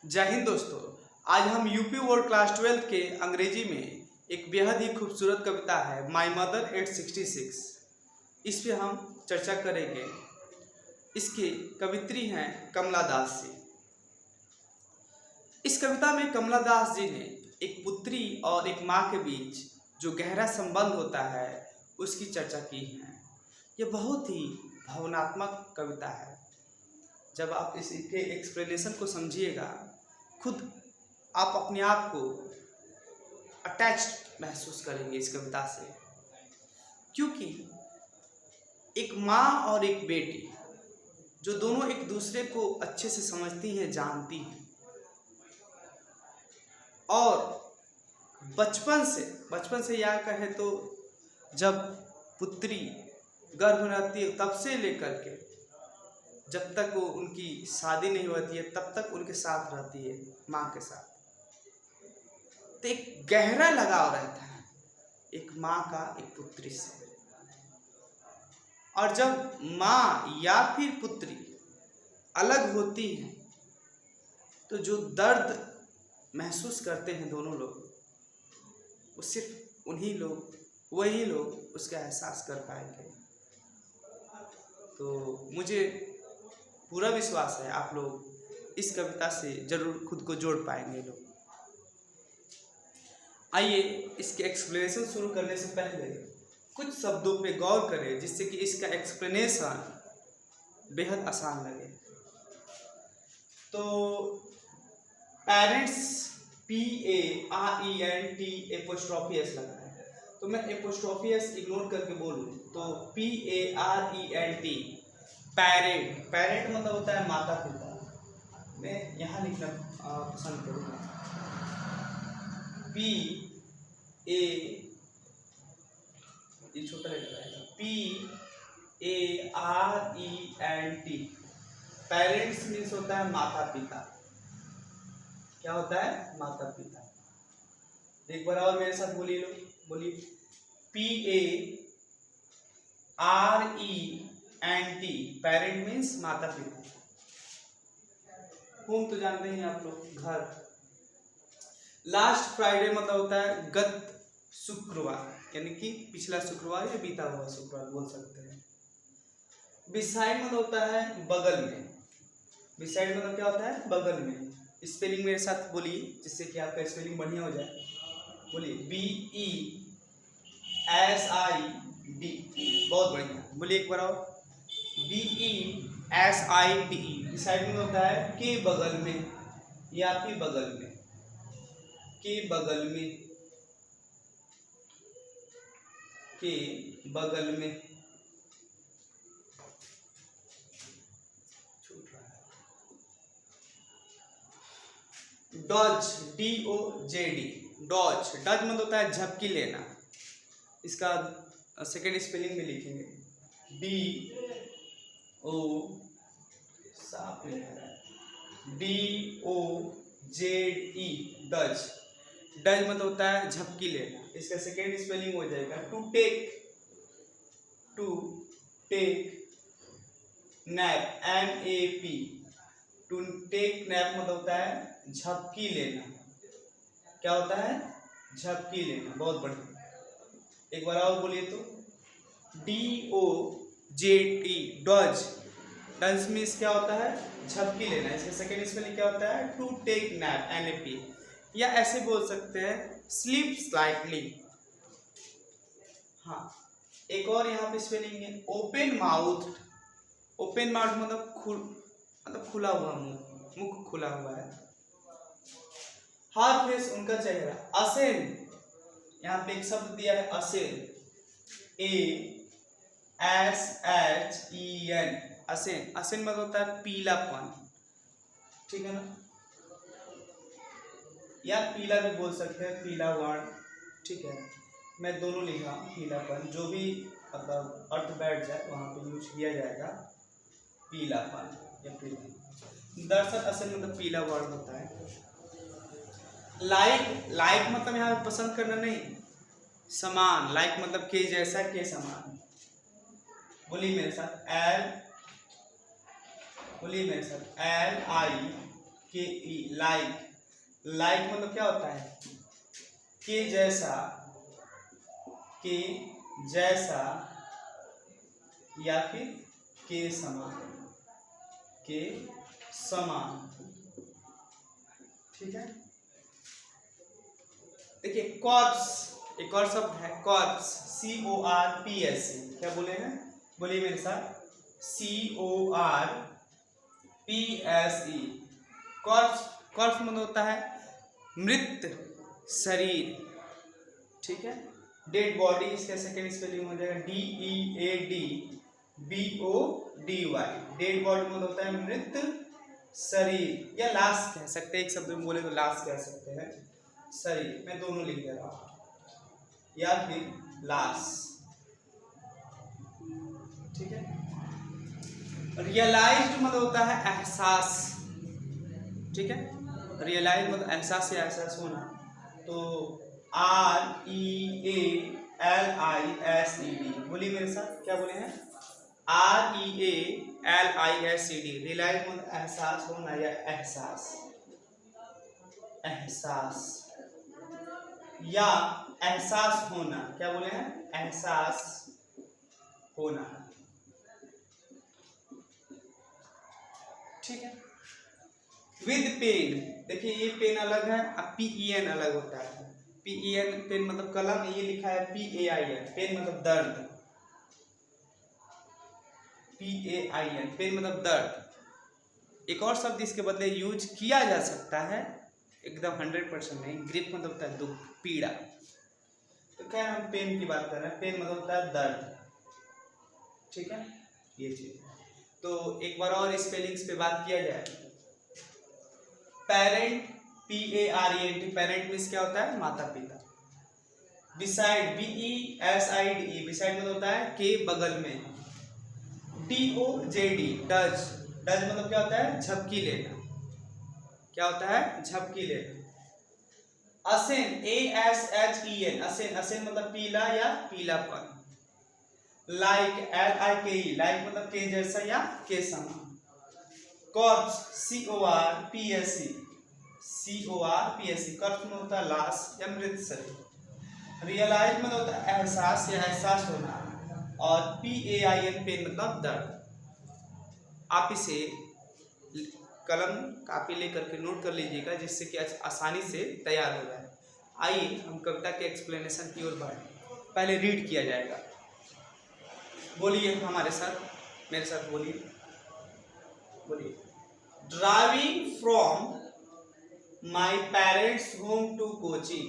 जय हिंद दोस्तों। आज हम यूपी बोर्ड क्लास 12 के अंग्रेजी में एक बेहद ही खूबसूरत कविता है माई मदर 866। इस पे हम चर्चा करेंगे। इसकी कवित्री हैं कमला दास जी। इस कविता में कमला दास जी ने एक पुत्री और एक माँ के बीच जो गहरा संबंध होता है उसकी चर्चा की है। यह बहुत ही भावनात्मक कविता है। जब आप इसके एक्सप्लेनेशन को समझिएगा, खुद आप अपने आप को अटैच्ड महसूस करेंगे इस कविता से, क्योंकि एक माँ और एक बेटी जो दोनों एक दूसरे को अच्छे से समझती हैं, जानती हैं, और बचपन से या कहे तो जब पुत्री गर्भ में रहती है तब से लेकर के जब तक वो उनकी शादी नहीं होती है तब तक उनके साथ रहती है, माँ के साथ। तो एक गहरा लगाव रहता है एक माँ का एक पुत्री से। और जब माँ या फिर पुत्री अलग होती है तो जो दर्द महसूस करते हैं दोनों लोग, वो सिर्फ वही लोग उसका एहसास कर पाएंगे। तो मुझे पूरा विश्वास है आप लोग इस कविता से जरूर खुद को जोड़ पाएंगे लोग। आइए इसके एक्सप्लेनेशन शुरू करने से पहले कुछ शब्दों पे गौर करें, जिससे कि इसका एक्सप्लेनेशन बेहद आसान लगे। तो पेरेंट्स PARENT लगा है, तो मैं एपोस्ट्रोफी इग्नोर करके बोलूँ तो PARENT पेरेंट मतलब होता है माता पिता। मैं यहाँ लिखना पसंद करूँगा ये छोटा रहेगा PARENT। पेरेंट्स मीन्स होता है माता पिता। क्या होता है? माता पिता। एक बार और मेरे साथ बोलिए PARENT। पेरेंट मीन्स माता पिता। होम तो जानते हैं आप लोग, घर। लास्ट फ्राइडे मतलब होता है गत शुक्रवार, यानी कि पिछला शुक्रवार या बीता हुआ शुक्रवार बोल सकते हैं। बिसाइड मतलब होता है बगल में। बिसाइड मतलब क्या होता है? बगल में। स्पेलिंग मेरे साथ बोलिए जिससे कि आपका स्पेलिंग बढ़िया हो जाए। बोलिए BESID। बहुत बढ़िया। बोलिए एक बार और BESID। बिसाइड में होता है के बगल में या फिर बगल में। के बगल में, के बगल में। Dodge DOJD। डॉज मतलब होता है झपकी लेना। इसका सेकेंड स्पेलिंग में लिखेंगे DOZE। डज मतलब होता है झपकी लेना। इसका सेकेंड स्पेलिंग हो जाएगा to take nap NAP। To take nap मतलब होता है झपकी लेना। क्या होता है? झपकी लेना। बहुत बढ़िया। एक बार और बोलिए तो DOJT। डज मीन्स क्या होता है? झपकी लेना। इसका सेकेंड स्पेलिंग क्या होता है? To take nap NAP। या ऐसे बोल सकते हैं स्लीप स्लाइटली। हाँ, एक और यहाँ पे स्पेलिंग है ओपन माउथ। ओपन माउथ मतलब खुला हुआ मुख खुला हुआ है। हर फेस उनका चेहरा। असेन, यहाँ पे एक शब्द दिया है असेन, ASHEN। असेन मतलब होता है पीलापन। ठीक है ना? या पीला भी बोल सकते हैं, पीला वर्ण। ठीक है, मैं दोनों लिखा पीलापन। जो भी मतलब अर्थ बैठ जाए वहां पे यूज किया जाएगा पीलापन या पीला। दरअसल असल मतलब पीला वर्ण होता है। लाइक मतलब यहाँ पे पसंद करना नहीं, समान। लाइक मतलब के जैसा, के समान। बोलिए मेरे साथ LIKE। के ई, लाइक। लाइक मतलब क्या होता है? के जैसा, के जैसा या फिर के समान, के समान। ठीक है। देखिए कॉर्प्स, एक और शब्द है कॉर्प्स, CORPS। क्या बोले हैं? बोलिए मेरे साथ, CORPSE। कॉर्प्स, कॉर्प्स मतलब होता है मृत शरीर। ठीक है। डेड बॉडी, इसका सेकेंड स्पेलिंग हो जाएगा DEADBODY। डेड बॉडी मतलब होता है मृत शरीर, या लाश कह सकते हैं, एक शब्द में बोले तो लाश कह सकते हैं, शरीर। मैं दोनों लिख दे रहा हूं, या फिर लाश। ठीक है। रियलाइज्ड मतलब होता है एहसास। ठीक है। रियलाइज मतलब एहसास या एहसास होना। तो REALISED। बोलिए मेरे साथ, क्या बोले हैं? REALISED। रियलाइज मतलब एहसास होना या एहसास, एहसास या एहसास होना। क्या बोले हैं? एहसास होना। ठीक है। विद पेन, देखिए ये पेन अलग है, अब PEN अलग होता है। PEN पेन मतलब कलम, ये लिखा है PAIN, पेन मतलब दर्द। PAIN पेन मतलब दर्द। एक और शब्द इसके बदले यूज किया जा सकता है, एकदम 100% नहीं, ग्रिप मतलब होता है दुख, पीड़ा। तो क्या हम पेन की बात कर रहे हैं, पेन मतलब होता है दर्द। ठीक है, ये चीज। तो एक बार और स्पेलिंग्स पे बात किया जाए। पेरेंट, PARENT, पेरेंट मीन्स क्या होता है? माता पिता। बिसाइड, BESIDE, बिसाइड मतलब होता है के बगल में। DOJD, डज, डज मतलब क्या होता है? झपकी लेना। क्या होता है? झपकी लेना। असेन, ASHEN, असेन, असेन मतलब पीला या पीलापन। लाइक, LIKE, लाइक मतलब के जैसा या के समान। कॉर्प्स, CORPSE, CORPSE, कॉर्प्स में होता है लाश या मृत शरीर। रियलाइज मतलब होता है एहसास या एहसास होना, और PAIN पेन मतलब दर्द। आप इसे कलम कापी लेकर के नोट कर लीजिएगा, जिससे कि आसानी से तैयार हो जाए। आइए हम कविता के एक्सप्लेनेशन की ओर बढ़ें। पहले रीड किया जाएगा। बोलिए हमारे साथ, मेरे साथ बोलिए, बोलिए। Driving from my parents home to coaching.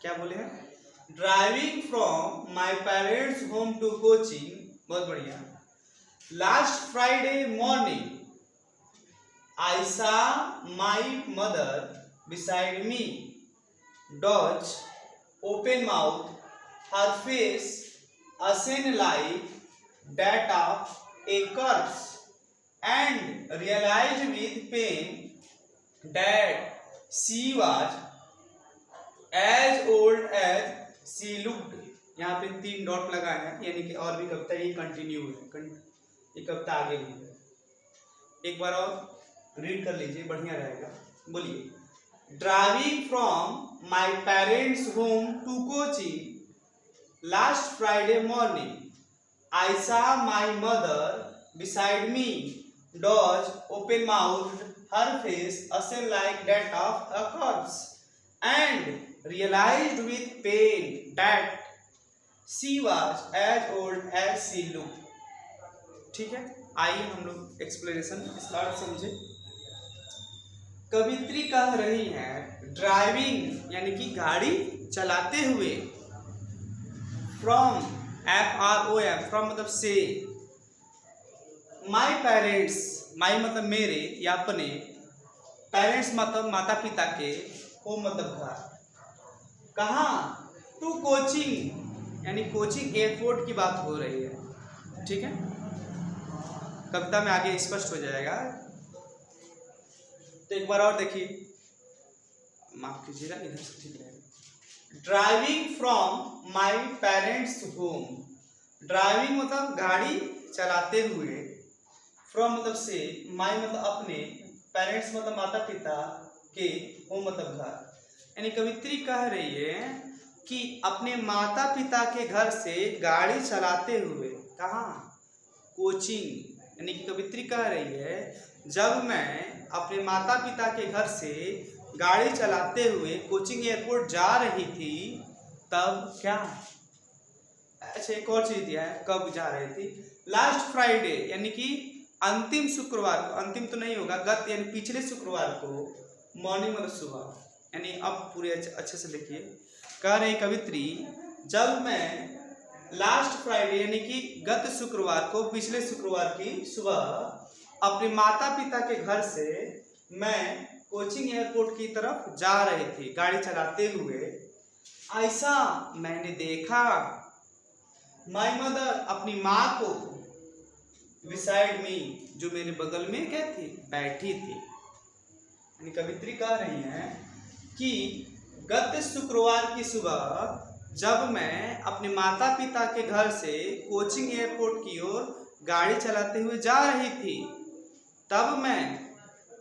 क्या बोले हैं? Driving from my parents home to coaching. बहुत बढ़िया। Last Friday morning I saw my mother beside me, Dodge, open mouth, her face ashen like that of a corpse, and realized with pain that she was as old as she looked. यहाँ पे 3 dot लगा है, यानी कि और भी कविता ये continue है, ये कविता आगे भी है। एक बार और रीड कर लीजिए, बढ़िया रहेगा। बोलिए। Driving from my parents home to coaching last Friday morning I saw my mother beside me, doze open mouth, her face ashen like that of a corpse, and realized with pain that she was as old as she looked. ठीक है, आइए हम लोग explanation start समझे। कवित्री कह रही है driving यानी कि गाड़ी चलाते हुए, फ्रॉम, FROM, फ्रॉम मतलब से, माई पेरेंट्स, माई मतलब मेरे या अपने, पेरेंट्स मतलब माता पिता के, होम मतलब घर, कहाँ? टू कोचिंग, यानी कोचिंग एयरपोर्ट की बात हो रही है। ठीक है, कविता में आगे स्पष्ट हो जाएगा। तो एक बार और देखिए, माफ कीजिएगा, इधर से ठीक रहेगा। Driving from my parents home, driving मतलब गाड़ी चलाते हुए, फ्रॉम मतलब से, माई मतलब अपने, पेरेंट्स मतलब माता पिता के, होम मतलब घर, यानी कवित्री कह रही है कि अपने माता पिता के घर से गाड़ी चलाते हुए, कहाँ, कोचिंग, यानी कि कवित्री कह रही है जब मैं अपने माता पिता के घर से गाड़ी चलाते हुए कोचिंग एयरपोर्ट जा रही थी तब क्या, अच्छा एक और चीज दिया है कब जा रही थी, लास्ट फ्राइडे यानी कि अंतिम शुक्रवार को, अंतिम तो नहीं होगा, गत यानी पिछले शुक्रवार को, मॉर्निंग मतलब सुबह, यानी अब पूरे अच्छे से देखिए, कह रही कवित्री जब मैं लास्ट फ्राइडे यानी कि गत शुक्रवार को, पिछले शुक्रवार की सुबह अपने माता पिता के घर से मैं कोचिंग एयरपोर्ट की तरफ जा रही थी गाड़ी चलाते हुए, ऐसा मैंने देखा, माई मदर अपनी माँ को, बिसाइड मी जो मेरे बगल में क्या थी, बैठी थी। यानी कवित्री कह रही हैं कि गत शुक्रवार की सुबह जब मैं अपने माता पिता के घर से कोचिंग एयरपोर्ट की ओर गाड़ी चलाते हुए जा रही थी तब मैं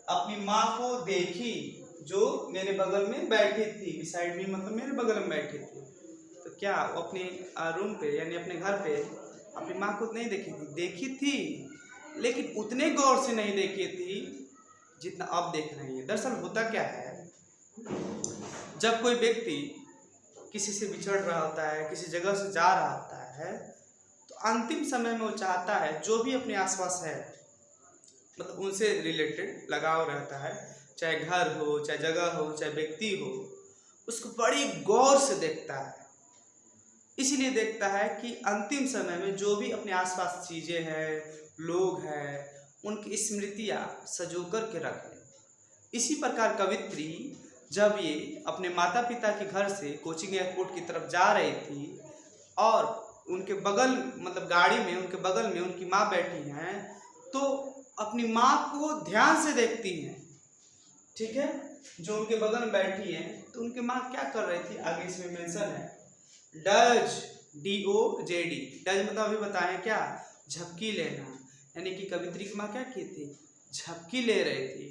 अपनी माँ को देखी जो मेरे बगल में बैठी थी, बिसाइड मी मतलब मेरे बगल में बैठी थी। तो क्या वो अपने रूम पे यानी अपने घर पे अपनी माँ को नहीं देखी थी, देखी थी लेकिन उतने गौर से नहीं देखी थी जितना अब देख रही है। दरअसल होता क्या है, जब कोई व्यक्ति किसी से बिछड़ रहा होता है, किसी जगह से जा रहा होता है, तो अंतिम समय में वो चाहता है जो भी अपने आसपास है मतलब उनसे रिलेटेड लगाव रहता है, चाहे घर हो, चाहे जगह हो, चाहे व्यक्ति हो, उसको बड़ी गौर से देखता है। इसीलिए देखता है कि अंतिम समय में जो भी अपने आसपास चीज़ें हैं, लोग हैं, उनकी स्मृतियाँ सजो कर के रख लें। इसी प्रकार कवित्री जब ये अपने माता पिता के घर से कोचिंग एयरपोर्ट की तरफ जा रही थी और उनके बगल मतलब गाड़ी में उनके बगल में उनकी माँ बैठी हैं, तो अपनी माँ को ध्यान से देखती हैं, ठीक है, जो उनके बगल में बैठी हैं। तो उनकी माँ क्या कर रही थी, आगे इसमें मेंशन है, डज, DOJD, डज मतलब अभी बताएं क्या, झपकी लेना। यानी कि कवित्री की माँ क्या की थी, झपकी ले रही थी।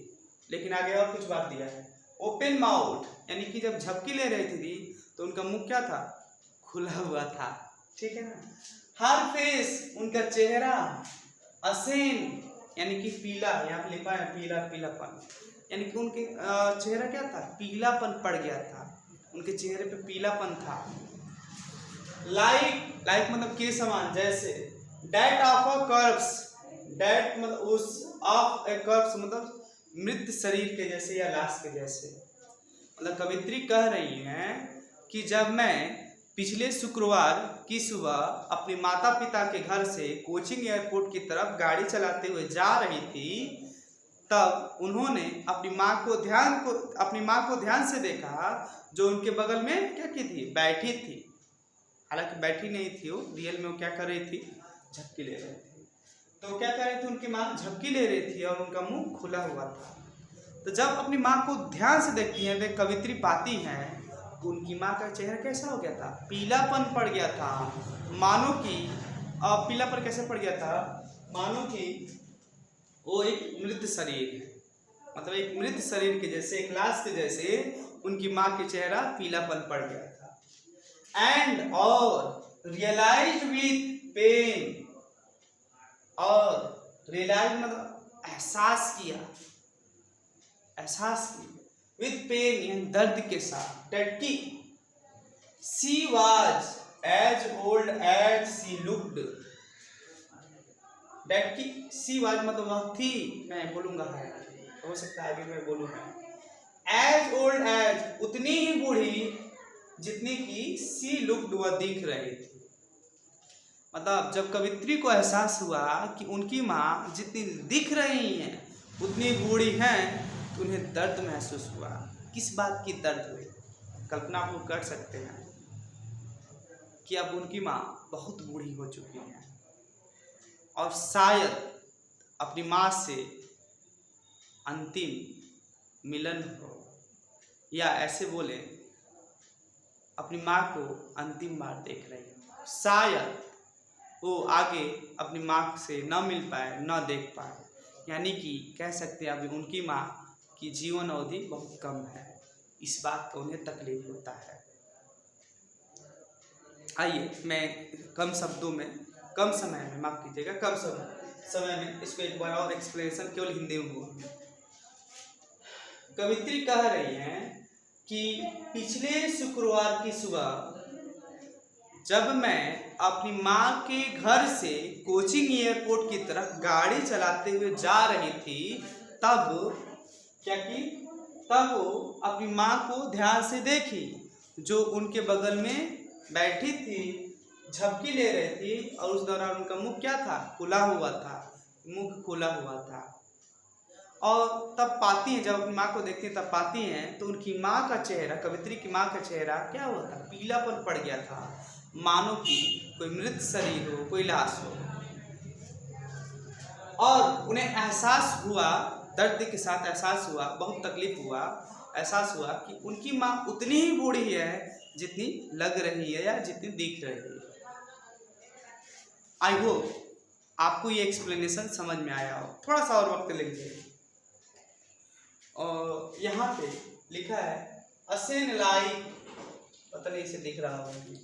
लेकिन आगे और कुछ बात दिया है, ओपन माउथ, यानी कि जब झपकी ले रही थी तो उनका मुख क्या था, खुला हुआ था, ठीक है ना। हर फेस, उनका चेहरा, असेन यानी कि पीला, यहाँ पे लिखा है पीला, पीलापन, यानी कि उनके चेहरा क्या था, पीलापन पड़ गया था, उनके चेहरे पे पीलापन था। लाइक, लाइक मतलब के समान, जैसे, डेट ऑफ अ कर्प्स, डेट मतलब उस, ऑफ ए कर्प्स मतलब मृत शरीर के जैसे या लाश के जैसे। मतलब कवित्री कह रही हैं कि जब मैं पिछले शुक्रवार की सुबह अपने माता पिता के घर से कोचिंग एयरपोर्ट की तरफ गाड़ी चलाते हुए जा रही थी तब उन्होंने अपनी माँ को ध्यान से देखा जो उनके बगल में क्या की थी, बैठी थी। हालांकि बैठी नहीं थी वो, रियल में वो क्या कर रही थी, झपकी ले रही थी। तो क्या कर रही थी, उनकी माँ झपकी ले रही थी और उनका मुंह खुला हुआ था। तो जब अपनी माँ को ध्यान से देखती हैं, वे कवित्री पाती हैं उनकी माँ का चेहरा कैसा हो गया था, पीलापन पड़ गया था, मानो कि पीलापन कैसे पड़ गया था, मानो कि वो एक मृत शरीर है, मतलब एक मृत शरीर के जैसे, एक लाश के जैसे उनकी माँ के चेहरा पीलापन पड़ गया था। एंड और रियलाइज विथ पेन, और रियलाइज मतलब एहसास किया, एहसास की, विथ पेन यानी दर्द के साथ, दैट की she was as old as she looked, that की शी वाज मतलब वह थी, मैं बोलूंगा है, हो सकता है आगे मैं बोलूंगा, एज ओल्ड एज उतनी ही बूढ़ी जितनी की शी लुक्ड वह दिख रही थी। मतलब जब कवित्री को एहसास हुआ कि उनकी माँ जितनी दिख रही हैं उतनी बूढ़ी हैं तो उन्हें दर्द महसूस हुआ। किस बात की दर्द हुई, कल्पना आप लोग कर सकते हैं कि अब उनकी माँ बहुत बूढ़ी हो चुकी हैं और शायद अपनी माँ से अंतिम मिलन हो, या ऐसे बोले अपनी माँ को अंतिम बार देख रही हो, शायद वो आगे अपनी माँ से न मिल पाए, न देख पाए, यानी कि कह सकते हैं अभी उनकी माँ की जीवन अवधि बहुत कम है, इस बात का उन्हें तकलीफ होता है। आइए मैं कम शब्दों में, कम समय में, माफ कीजिएगा, कम समय में इसको एक बार और एक्सप्लेनेशन केवल हिंदी में हुआ। कवित्री कह रही हैं कि पिछले शुक्रवार की सुबह जब मैं अपनी माँ के घर से कोचिंग एयरपोर्ट की तरफ गाड़ी चलाते हुए जा रही थी, तब क्या की, तब वो अपनी माँ को ध्यान से देखी जो उनके बगल में बैठी थी, झपकी ले रही थी, और उस दौरान उनका मुख क्या था, खुला हुआ था, मुख खुला हुआ था। और तब पाती हैं, जब अपनी माँ को देखती हैं तब पाती हैं तो उनकी माँ का चेहरा, कवित्री की माँ का चेहरा क्या हुआ था, पीलापन पड़ गया था, मानो कि कोई मृत शरीर हो, कोई लाश हो। और उन्हें एहसास हुआ, दर्द के साथ एहसास हुआ, बहुत तकलीफ हुआ, एहसास हुआ कि उनकी माँ उतनी ही बूढ़ी है जितनी लग रही है या जितनी दिख रही है। आई होप आपको ये एक्सप्लेनेशन समझ में आया हो। थोड़ा सा और वक्त लेंगे। और यहाँ पे लिखा है असेन लाइक, पता नहीं इसे दिख रहा होगा,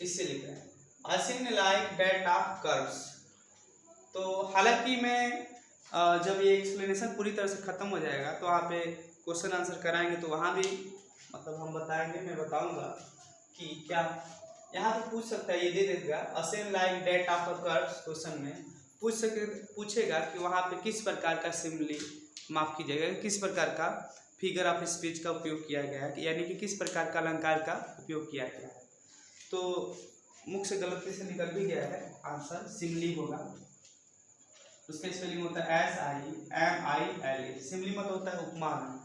इससे लिखा है असेन लाइक डेट ऑफ कर्व्स। तो हालांकि मैं जब ये एक्सप्लेनेशन पूरी तरह से ख़त्म हो जाएगा तो वहाँ पे क्वेश्चन आंसर कराएंगे, तो वहाँ भी मतलब हम बताएंगे, मैं बताऊंगा कि क्या यहाँ पे पूछ सकता है, ये दे देगा ashen like that of corpse. Question में पूछेगा कि वहाँ पे किस प्रकार का सिम्बली, माफ कीजिएगा, किस प्रकार का फिगर ऑफ स्पीच का उपयोग किया गया है, यानी कि किस प्रकार का अलंकार का उपयोग किया गया है। तो मुख से गलती से निकल भी गया है, आंसर सिम्बली होगा। उसका स्पेलिंग होता है SIMILE। सिम्बली मतलब होता है उपमान।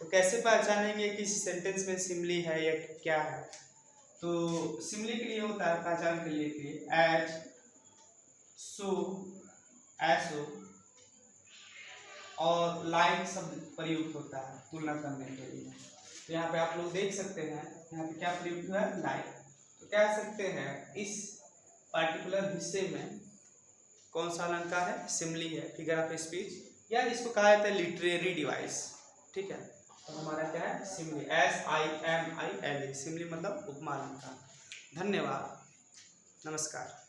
तो कैसे पहचानेंगे कि इस सेंटेंस में सिम्बली है या क्या है? तो सिम्बली के लिए होता है, पहचान के लिए कि एज, सो, ऐसो और लाइक शब्द प्रयुक्त होता है तुलना करने के लिए। तो यहाँ पे आप लोग देख सकते हैं, यहाँ पे क्या प्रयुक्त हुआ है, लाइक। तो कह सकते हैं इस पार्टिकुलर हिस्से में कौन सा अलंकार है, सिम्बली है, फिगर ऑफ स्पीच, या इसको कहा जाता है लिटरेरी डिवाइस। ठीक है, तो हमारा क्या है, सिम्बली, SIMILE। सिम्बली मतलब उपमा अलंकार। धन्यवाद, नमस्कार।